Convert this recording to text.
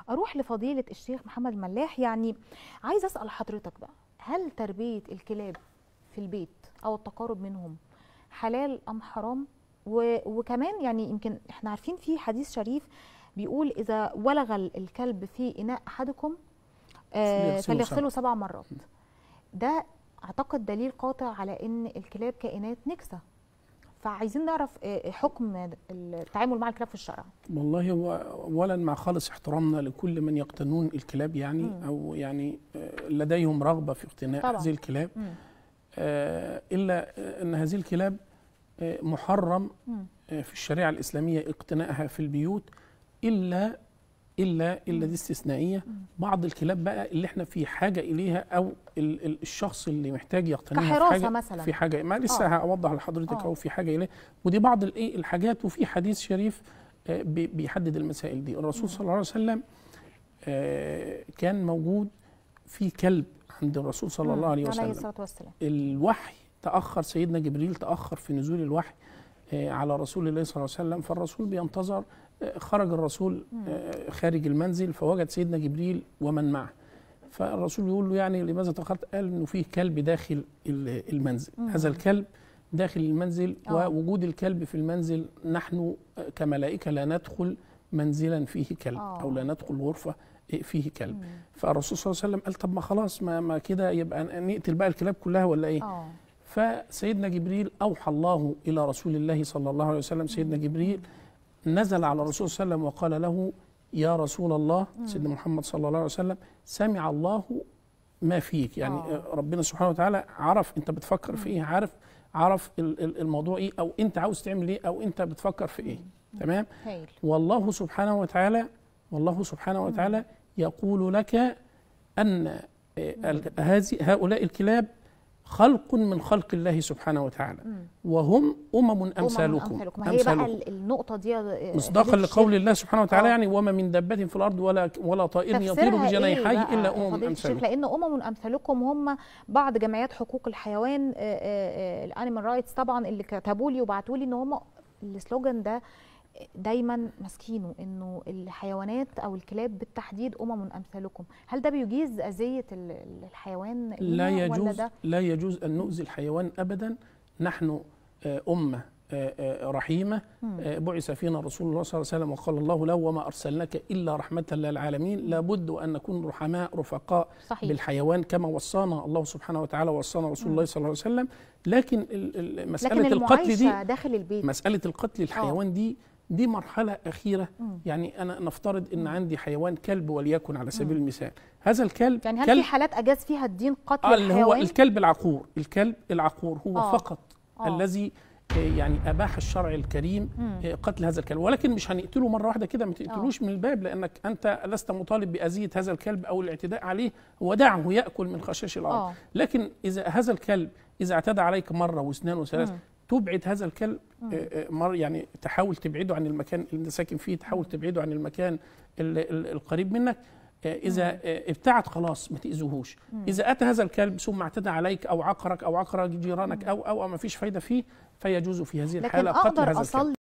اروح لفضيله الشيخ محمد الملاح. يعني عايز اسال حضرتك بقى، هل تربيه الكلاب في البيت او التقارب منهم حلال ام حرام؟ وكمان يعني يمكن احنا عارفين في حديث شريف بيقول اذا ولغ الكلب في اناء احدكم فليغسله 7 مرات. ده اعتقد دليل قاطع على ان الكلاب كائنات نجسه. فعايزين نعرف حكم التعامل مع الكلاب في الشرع. والله هو اولا مع خالص احترامنا لكل من يقتنون الكلاب يعني او يعني لديهم رغبه في اقتناء هذه الكلاب، الا ان هذه الكلاب محرم في الشريعه الاسلاميه اقتنائها في البيوت الا دي استثنائيه. بعض الكلاب بقى اللي احنا في حاجه اليها او الشخص اللي محتاج يقتنيها كحراسه مثلا، في حاجه ما لسه هوضح لحضرتك او في حاجه اليه، ودي بعض الحاجات. وفي حديث شريف بيحدد المسائل دي. الرسول صلى الله عليه وسلم كان موجود في كلب عند الرسول صلى الله عليه وسلم. عليه الصلاة والسلام. الوحي تاخر، سيدنا جبريل تاخر في نزول الوحي على رسول الله صلى الله عليه وسلم، فالرسول بينتظر. خرج الرسول خارج المنزل فوجد سيدنا جبريل ومن معه، فالرسول يقول له يعني لماذا تأخرت؟ قال انه فيه كلب داخل المنزل. هذا الكلب داخل المنزل، ووجود الكلب في المنزل نحن كملائكة لا ندخل منزلا فيه كلب او لا ندخل غرفة فيه كلب. فالرسول صلى الله عليه وسلم قال طب ما خلاص ما كده يبقى نقتل بقى الكلاب كلها ولا ايه؟ فسيدنا جبريل اوحى الله الى رسول الله صلى الله عليه وسلم. سيدنا جبريل نزل على الرسول صلى الله عليه وسلم وقال له يا رسول الله، سيدنا محمد صلى الله عليه وسلم، سمع الله ما فيك. يعني ربنا سبحانه وتعالى عرف انت بتفكر في ايه، عرف الموضوع ايه، او انت عاوز تعمل ايه، او انت بتفكر في ايه. تمام. والله سبحانه وتعالى يقول لك ان هؤلاء هؤلاء خلق من خلق الله سبحانه وتعالى، وهم أمثالكم. ما هي بقى النقطة دي مصداقا لقول الله سبحانه وتعالى يعني وما من دابة في الأرض ولا طائر يطير بجناحيه إلا أمثالكم. لأن أمثالكم هم بعض جمعيات حقوق الحيوان، الانيمال رايتس طبعا، اللي كتبوا لي وبعتوا لي ان هم السلوجان ده دايما ماسكينه، انه الحيوانات او الكلاب بالتحديد امثالكم. هل ده بيجيز اذيه الحيوان؟ لا يجوز ان نؤذي الحيوان ابدا. نحن امه رحيمه، بعث فينا رسول الله صلى الله عليه وسلم وقال الله له وما ارسلناك الا رحمه للعالمين. لابد ان نكون رحماء رفقاء بالحيوان كما وصانا الله سبحانه وتعالى ووصانا رسول الله صلى الله عليه وسلم. لكن مساله القتل دي داخل البيت، مساله القتل الحيوان دي مرحلة أخيرة. يعني أنا نفترض أن عندي حيوان كلب وليكن على سبيل المثال، هذا الكلب يعني هل في حالات أجاز فيها الدين قتل الحيوان؟ هو الكلب العقور هو فقط الذي يعني أباح الشرع الكريم قتل هذا الكلب، ولكن مش هنقتله مرة واحدة كده، ما تقتلوش من الباب، لأنك أنت لست مطالب بأذية هذا الكلب أو الاعتداء عليه، ودعه يأكل من خشاش الأرض. لكن إذا هذا الكلب إذا اعتدى عليك مرة واثنين وثلاث، تبعد هذا الكلب يعني تحاول تبعده عن المكان اللي انت ساكن فيه، تحاول تبعده عن المكان القريب منك. اذا ابتعد خلاص ما تاذوهوش. اذا اتى هذا الكلب ثم اعتدى عليك او عقرك او عقر جيرانك او ما فيش فايده فيه، فيجوز في هذه الحاله قتل هذا الكلب.